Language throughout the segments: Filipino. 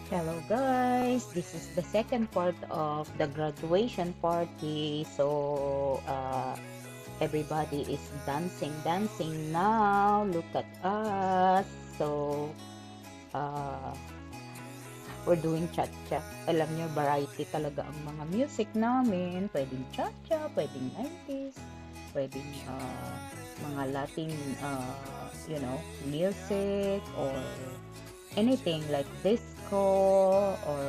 Hello guys, this is the second part of the graduation party. Everybody is dancing now. Look at us. So uh, we're doing cha-cha. Alam nyo, variety talaga ang mga music namin. Pwedeng cha-cha, pwedeng 90s, pwedeng mga Latin, music or anything like disco or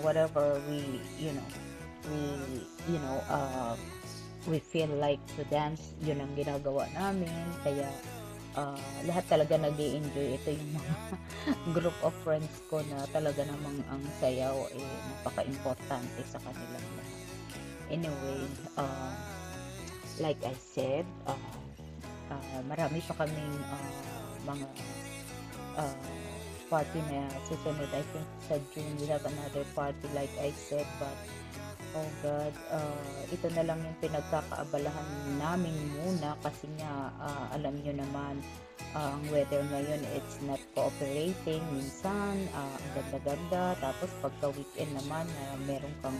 whatever we you know we feel like to dance, yun ang ginagawa namin. Kaya lahat talaga nag-i-enjoy. Ito yung mga group of friends ko na talaga namang ang sayaw napaka-importante sa kanilang lahat. Anyway, like I said, marami pa kaming mga uh, party na susunod. I think sa June we have another party like I said, but oh God, ito na lang yung pinagkakaabalahan namin muna kasi nga alam nyo naman, ang weather ngayon it's not cooperating minsan. Ang ganda-ganda, tapos pagka weekend naman meron kang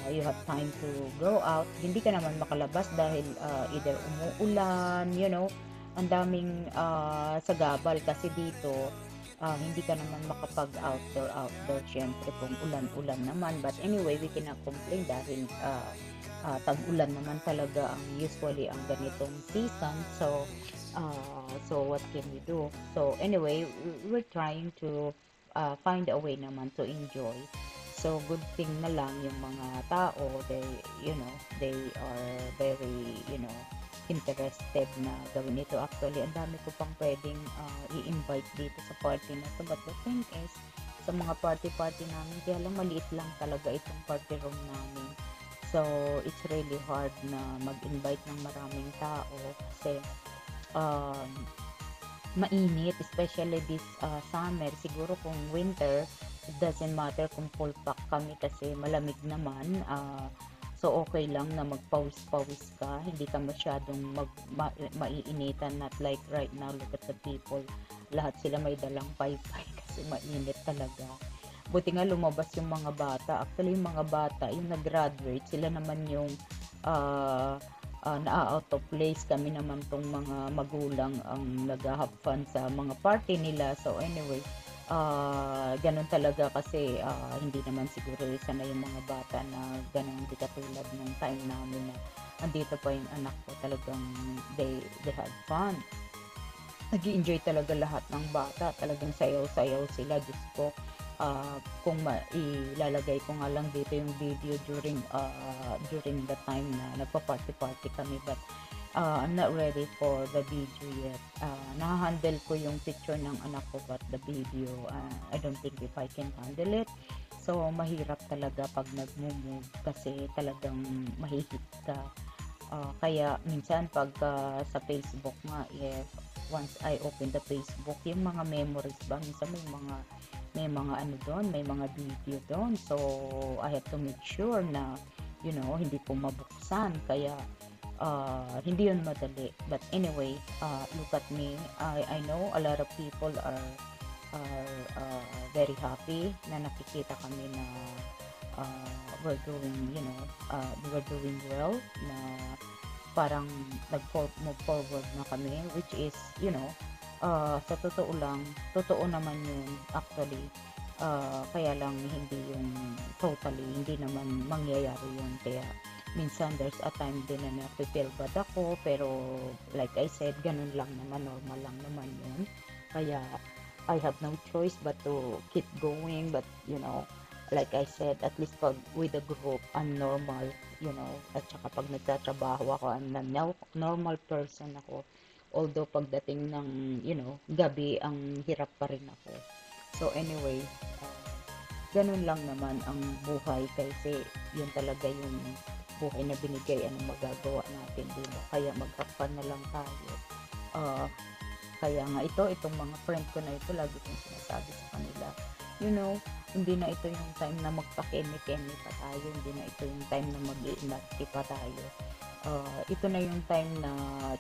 you have time to go out, hindi ka naman makalabas dahil either umuulan, ang daming sagabal kasi dito. Hindi ka naman makapag-outdoor syempre kung ulan-ulan naman, but anyway we cannot complain dahil tag-ulan naman talaga ang usually ang ganitong season. So what can we do? So anyway, we're trying to find a way naman to enjoy. So good thing na lang yung mga tao, they are very, interested na gawin ito. Actually, ang dami ko pang pwedeng i-invite dito sa party na to. But the thing is, sa mga party-party namin, kaya lang maliit lang talaga itong party room namin. So, it's really hard na mag-invite ng maraming tao kasi um, mainit, especially this summer. Siguro kung winter, it doesn't matter kung full pack kami kasi malamig naman. So okay lang na magpawis-pawis ka, hindi ka masyadong maiinitan, not like right now. Look at the people, lahat sila may dalang paypay kasi mainit talaga. Buti nga lumabas yung mga bata. Actually yung mga bata, yung nag-graduate, sila naman yung na-out of place. Kami naman tong mga magulang ang nag-have fun sa mga party nila. So anyway, ganun talaga kasi hindi naman siguro sana yung mga bata na ganun, hindi katulad ng time namin na andito pa yung anak ko, talagang they had fun, nag-enjoy talaga lahat ng bata, talagang sayaw-sayaw sila. Diyos ko, kung ilalagay ko nga lang dito yung video during the time na nagpa-party-party kami, but I'm not ready for the video yet. Nahahandle ko yung picture ng anak ko, but the video, I don't think if I can handle it. So, mahirap talaga pag nag-move kasi talagang mahihit ka. Kaya minsan pag sa Facebook nga, if once I open the Facebook, yung mga memories ba, minsan may mga ano doon, may mga video doon. So, I have to make sure na, hindi ko mabuksan. Kaya, hindi yun madali. But anyway, look at me. I know a lot of people are very happy na nakikita kami na we're doing, we're doing well, na parang nag-move forward na kami, which is, sa totoo lang, totoo naman yun actually. Kaya lang hindi yung totally, hindi naman mangyayari yun. Kaya minsan there's a time din na na-feel bad ako, pero like I said, ganun lang naman, normal lang naman yun. Kaya I have no choice but to keep going. But like I said, at least pag with the group, I'm normal, at saka pag nagtatrabaho ako, I'm a normal person ako. Although pagdating ng, gabi, ang hirap pa rin ako. So anyway, ganun lang naman ang buhay kasi yun talaga yung buhay na binigay. Anong magagawa natin, diba? Kaya mag-have na lang tayo. Uh, Kaya nga itong mga friend ko na ito, lagi kong sinasabi sa kanila, hindi na ito yung time na magpa-keme-keme pa tayo, hindi na ito yung time na mag-i-inacti pa tayo. Ito na yung time na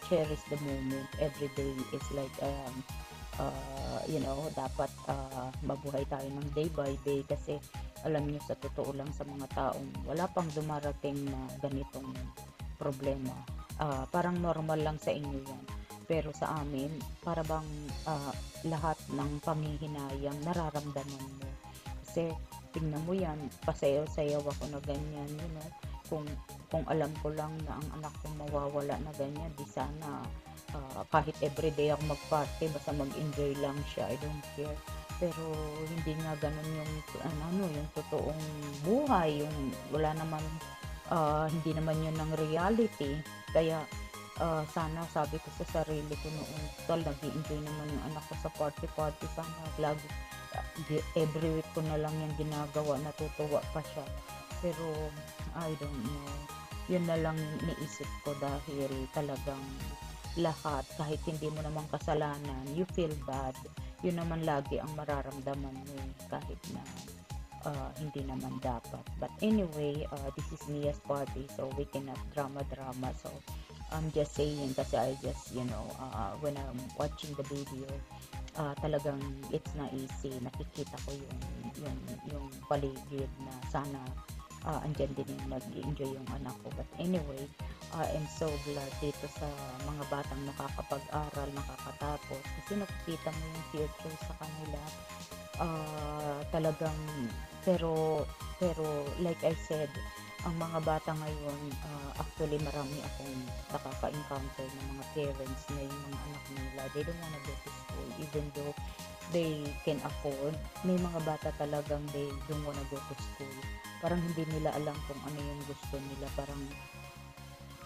cherish the moment. Every day is like dapat mabuhay tayo ng day by day kasi alam niyo sa totoo lang sa mga taong wala pang dumarating na ganitong problema, parang normal lang sa inyo 'yan. Pero sa amin para bang, lahat ng panghihinayang nararamdaman mo. Kasi tingnan mo 'yan, pasayaw-sayaw ako na ganyan, kung alam ko lang na ang anak ko mawawala na ganyan, 'di sana, kahit everyday ako mag-party basta mag-enjoy lang siya, I don't care. Pero hindi nga gano'n yung yung totoong buhay, yung wala naman, hindi naman 'yun ang reality. Kaya, sana sabi ko sa sarili ko noon, "Tutal nag-e-enjoy naman yung anak ko sa party-party, sana lagi every week ko na lang 'yan ginagawa, natutuwa pa siya." Pero I don't know, 'yun na lang iniisip ko dahil talagang lahat kahit hindi mo naman kasalanan, you feel bad. 'Yun naman lagi ang mararamdaman mo, kahit na, hindi naman dapat. But anyway, this is Mia's party so we cannot drama-drama. So, I'm just saying kasi I just, when I'm watching the video, talagang it's not easy. Nakikita ko yung paligid na sana, andiyan din yung nag-enjoy yung anak ko. But anyway, I'm so glad dito sa mga batang nakakapag-aral, nakakatapos kasi nakikita mo yung future sa kanila. Talagang pero like I said, ang mga bata ngayon, actually marami akong nakaka-encounter ng mga parents na yung mga anak nila, they don't wanna go to school even though they can afford. May mga bata talagang they don't wanna go to school. Parang hindi nila alam kung ano yung gusto nila, parang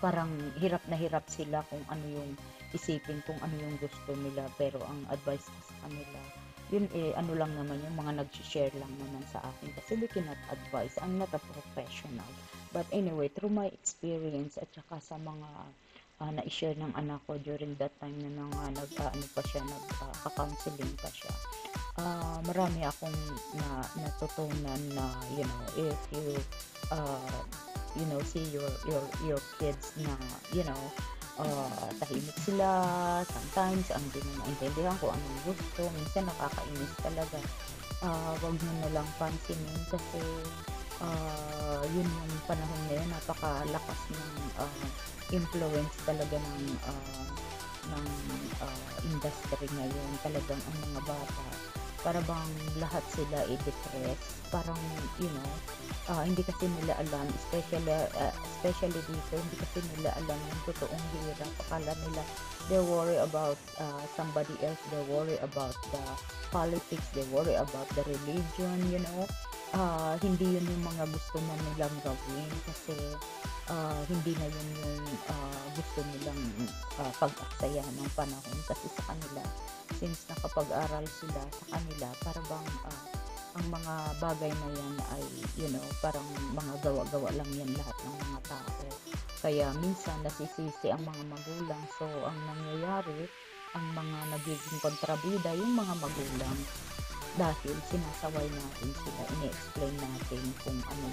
parang hirap na hirap sila kung ano yung isipin, kung ano yung gusto nila. Pero ang advice ko sa kanila, yun ano lang naman yung mga nag-share lang naman sa akin kasi we cannot advise. I'm not a professional. But anyway, through my experience at saka sa mga na-share ng anak ko during that time na nagka-counseling pa siya, marami akong natutunan na, if you, uh, see your kids na, tahimik sila, sometimes ang hindi mo maintindihan kung anong gusto, minsan nakakainis talaga. Wag mo na lang pansinin kasi, yun yung panahon ngayon, napakalakas ng influence talaga ng industry ngayon. Talagang ang mga bata, para bang lahat sila i-depress, parang, hindi kasi nila alam, especially dito, hindi kasi nila alam yung totoong hirap. Akala nila they worry about somebody else, they worry about the politics, they worry about the religion, hindi yun yung mga gusto na nilang gawin kasi hindi na yun yung gusto nilang pag-aksaya ng panahon kasi sa kanila, since nakapag-aral sila, sa kanila para bang ang mga bagay na yan ay parang mga gawa-gawa lang yan lahat ng mga tao. Kaya minsan nasisisi ang mga magulang, so ang nangyayari, ang mga nagiging kontrabida yung mga magulang dahil sinasaway natin sila, ini-explain natin kung ano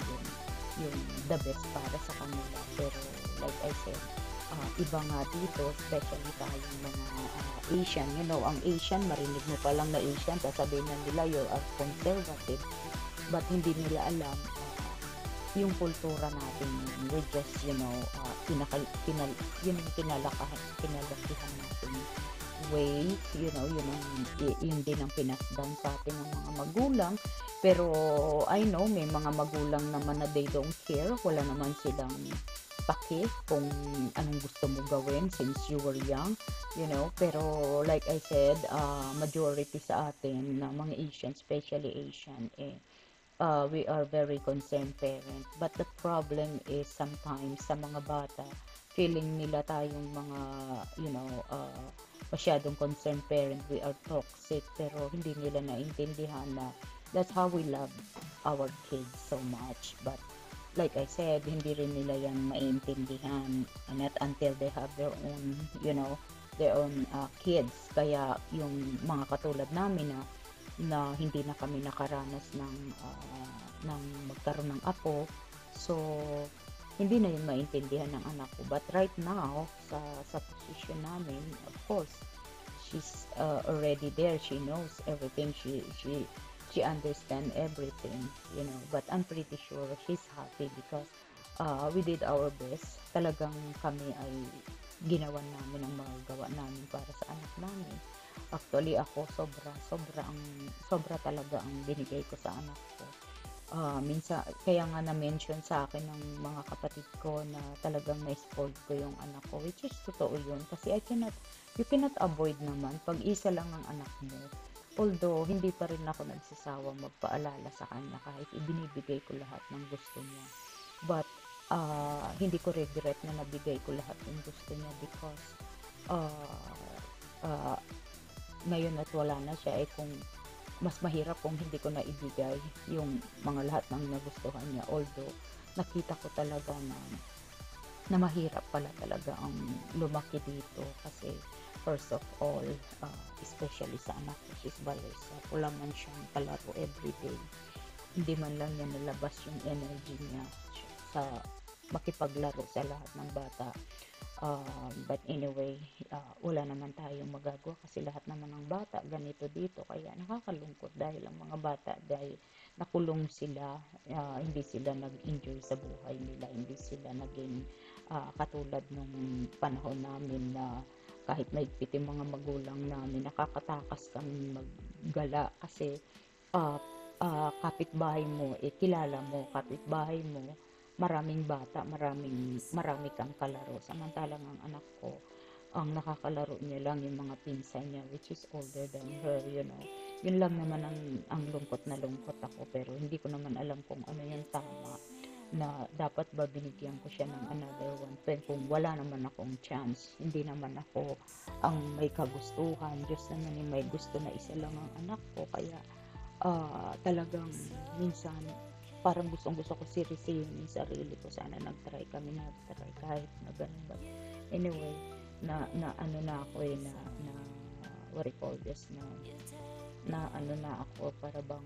yung the best para sa kanila. Pero like I said, iba nga dito, especially tayong mga Asian, ang Asian, marinig mo pa lang na Asian, sasabihin na nila you are conservative, but hindi nila alam yung kultura natin, we just, yun yung kinalakihan natin way, yun din ang pinasdan sa atin ng mga magulang. Pero I know may mga magulang naman na they don't care, wala naman silang pake kung anong gusto mo gawin since you were young, pero like I said, majority sa atin na mga Asian, especially Asian, we are very concerned parent. But the problem is sometimes sa mga bata, feeling nila tayong mga, masyadong concerned parent, we are toxic, pero hindi nila naintindihan na that's how we love our kids so much. But like I said, hindi rin nila yan maintindihan, not until they have their own, their own kids. Kaya yung mga katulad namin na hindi na kami nakaranas ng magkaroon ng apo, so hindi na yun maintindihan ng anak ko. But right now, sa posisyon namin, of course, she's already there. She knows everything. She understand everything, you know. But I'm pretty sure she's happy because we did our best. Talagang kami ay ginawan namin ang magagawa namin para sa anak namin. Actually, ako sobra talaga ang binigay ko sa anak ko. Minsan, kaya nga na-mention sa akin ng mga kapatid ko na talagang na-spoiled ko yung anak ko, which is totoo yun. Kasi you cannot avoid naman pag isa lang ang anak mo. Although, hindi pa rin ako nagsasawa magpaalala sa kanya kahit ibinibigay ko lahat ng gusto niya. But, hindi ko regret na nabigay ko lahat ng gusto niya because uh, ngayon at wala na siya, kung mas mahirap kung hindi ko na ibigay yung mga lahat ng nagustuhan niya. Although, nakita ko talaga na mahirap pala talaga ang lumaki dito kasi first of all, especially sa anak ko, she's by herself. Wala man siyang kalaro everyday. Hindi man lang niya nalabas yung energy niya sa makipaglaro sa lahat ng bata. But anyway, wala naman tayong magagawa kasi lahat naman ng bata ganito dito, kaya nakakalungkot dahil ang mga bata dahil nakulong sila, hindi sila nag-enjoy sa buhay nila, hindi sila naging katulad nung panahon namin na kahit maigpit yung mga magulang namin, nakakatakas kami maggala kasi kapitbahay mo, kilala mo, kapitbahay mo, maraming bata, marami kang kalaro. Samantalang ang anak ko, ang nakakalaro niya lang yung mga pinsan niya, which is older than her, you know. Yun lang naman ang lungkot na lungkot ako, pero hindi ko naman alam kung ano yung tama na dapat ba binigyan ko siya ng another one. Pero kung wala naman akong chance, hindi naman ako ang may kagustuhan. Diyos naman yung may gusto na isa lang ang anak ko, kaya talagang minsan parang gustong-gusto ko seryosin yung sarili ko. Sana nagtry kahit na ganun. But anyway, na ano na ako na what do you call this, na ano na ako, para bang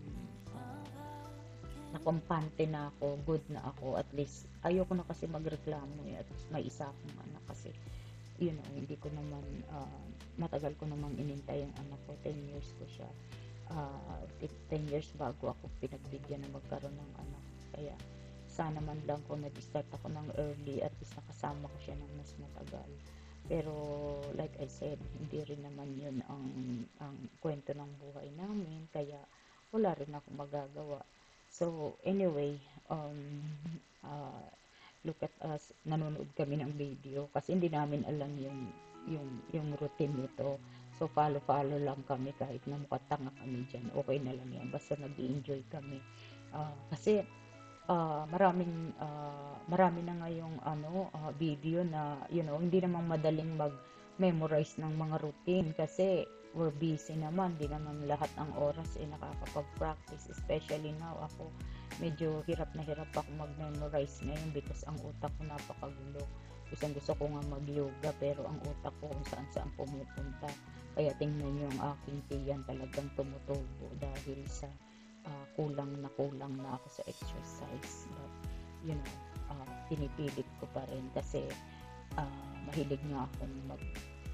nakumpante na ako, good na ako. At least, ayoko na kasi magreklamo at may isa akong anak kasi, you know, hindi ko naman, matagal ko namang inintay yung anak ko, 10 years ko siya. 10 years bago ako pinagbigyan na magkaroon ng anak. Kaya sana man lang kung nag-start ako ng early, at least nakasama ko siya ng mas matagal. Pero like I said, hindi rin naman yun ang kwento ng buhay namin, kaya wala rin ako magagawa. So anyway, look at us, nanonood kami ng video kasi hindi namin alam yung routine nito. So follow lang kami kahit na mukatanga kami dyan, okay na lang yan, basta nag-enjoy kami. Kasi marami na ngayong video na, you know, hindi naman madaling mag-memorize ng mga routine kasi we're busy naman, di naman lahat ng oras nakakapag-practice. Especially now, ako medyo hirap na hirap ako mag-memorize ngayon because ang utak ko napakagulo. Gusto ko nga mag-yoga pero ang utak ko kung saan pumupunta. Kaya tingnan nyo ang aking tiyan, talagang tumutubo dahil sa kulang na ako sa exercise. But you know, pinipilit ko pa rin kasi mahilig nga akong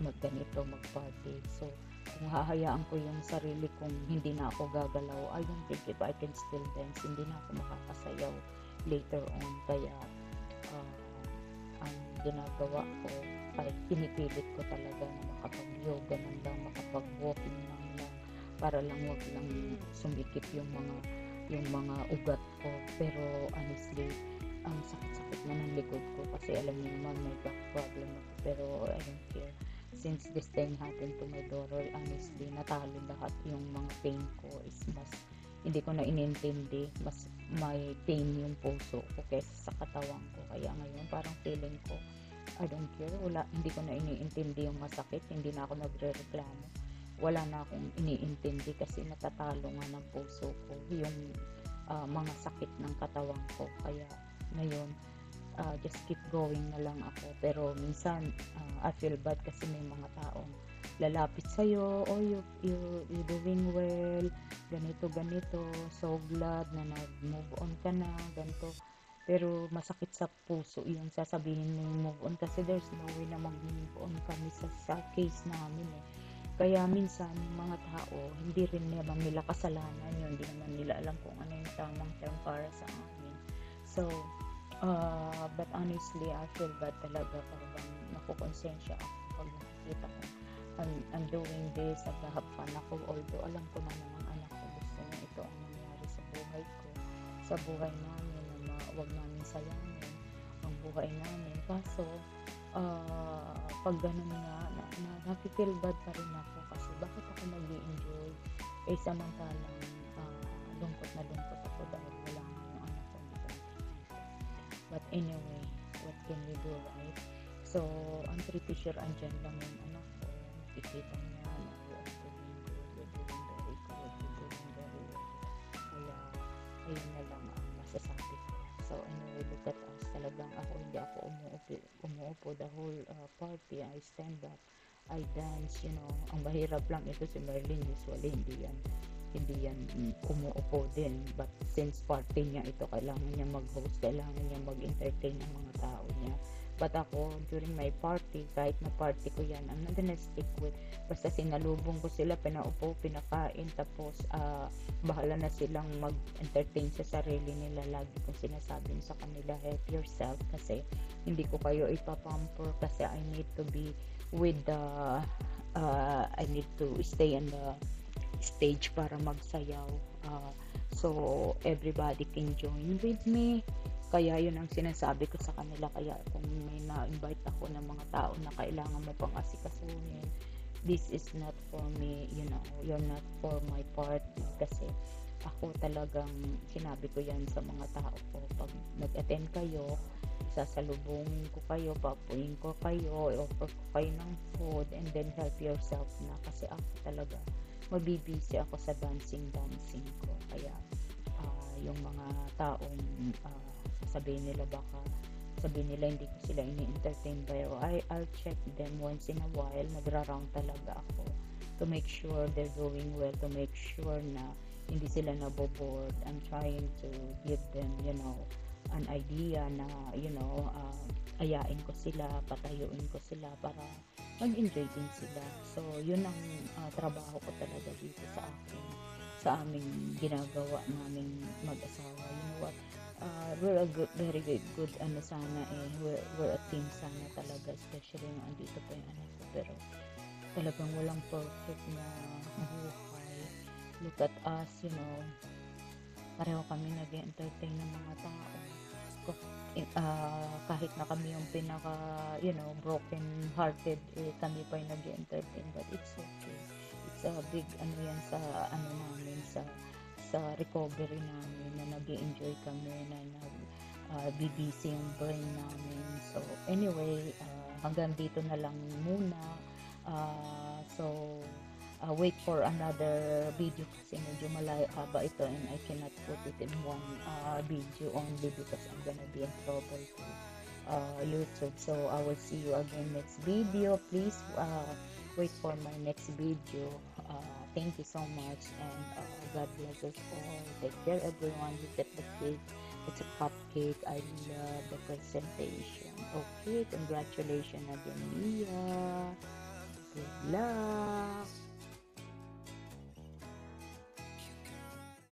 magganito, mag-party. So kung hahayaan ko yung sarili kong hindi na ako gagalaw, I don't think if I can still dance, hindi na ako makakasayaw later on. Kaya ang ginagawa ko, kahit pinipilit ko talaga na makapag-yoga man lang, makapag-walking man lang, para lang wag lang sumikip yung mga ugat ko. Pero honestly, ang sakit-sakit na ng likod ko kasi alam niyo naman may back problem ako, pero I don't care. Since this thing happened to my daughter, honestly, natalo lahat. Yung mga pain ko is mas, hindi ko na inintindi, mas may pain yung puso ko kaysa sa katawan ko. Kaya ngayon, parang feeling ko, I don't care, hindi ko na iniintindi yung masakit, hindi na ako nagre-reklamo. Wala na akong iniintindi kasi natatalo nga ng puso ko yung mga sakit ng katawan ko. Kaya ngayon, just keep going na lang ako. Pero minsan I feel bad kasi may mga taong lalapit sa'yo, oh you doing well, ganito, so glad na nag-move on ka na, ganito. Pero masakit sa puso yung sasabihin mo move on kasi there's no way na mag-move on kami sa case namin Kaya minsan yung mga tao hindi rin naman nila kasalanan yun, hindi naman nila alam kung ano yung tamang term para sa amin. So, but honestly, I feel bad talaga parang nakokonsensya ako pag nakikita ko I'm doing this, naghahapan ako, although alam ko naman ang anak ko gusto niya ito ang nangyari sa buhay ko, sa buhay namin, na wag namin sayangin ang buhay namin. Kaso, pag ganun nga, nafe-feel bad pa rin ako kasi bakit ako nag-i-enjoy samantalang lungkot ako dahil wala nga yung anak ko nito. But anyway, what can we do, right? So, I'm pretty sure andyan lang yung anak ko. Nakikita niya na we're doing good, we're doing very good, we're doing very well. Kaya, ayun na lang ang masasabi ko. So, anyway, look at us. Talagang hindi ako umuupo the whole party. I stand up, I dance, ang mahirap lang ito si Merlin, usually hindi yan umuupo din, but since party niya ito, kailangan niya mag-host, kailangan niya mag-entertain ng mga tao niya. But ako, during my party, kahit na party ko yan, I'm not gonna stick with, basta sinalubong ko sila, pinaupo, pinakain, tapos bahala na silang mag-entertain sa sarili nila. Lagi kong sinasabing sa kanila, help yourself, kasi hindi ko kayo ipapamper, kasi I need to be with the I need to stay in the stage para magsayaw, so everybody can join with me. Kaya yun ang sinasabi ko sa kanila. Kaya kung may na-invite ako ng mga tao na kailangan mo pang asikasuhin, this is not for me, you're not for my party. Kasi ako talagang sinabi ko yan sa mga tao ko, pag nag-attend kayo, sasalubungin ko kayo, papuin ko kayo, i-offer ko kayo ng food, and then help yourself na, kasi ako talaga mabibisi ako sa dancing ko. Kaya yung mga taong sabihin nila hindi ko sila ini-entertain, pero I'll check them once in a while. Nagra-round talaga ako to make sure they're doing well, to make sure na hindi sila naboboard. I'm trying to give them an idea na ayain ko sila, patayuin ko sila para mag-enjoy din sila. So yun ang trabaho ko talaga dito sa aming ginagawa namin mag-asawa. You know what, we're a very good sana we're a team sana talaga, especially yung andito pa yung anak ko, pero talagang walang perfect na buhay. Look at us, pareho kami nag-entertain ng mga tao. Kahit na kami yung pinaka broken hearted, kami pa yung nag-entertain, but it's okay. It's a big yan sa namin, sa recovery namin, na nag-enjoy kami, na BBC yung brain namin. So anyway, hanggang dito na lang muna. So wait for another video kasi medyo haba ito, and I cannot put it in one video only because I'm gonna be in trouble to YouTube. So I will see you again next video. Please wait for my next video. Thank you so much, and God bless us all. Take care, everyone. Look at the cake. It's a cupcake. I love the presentation. Okay, congratulations again, Mia.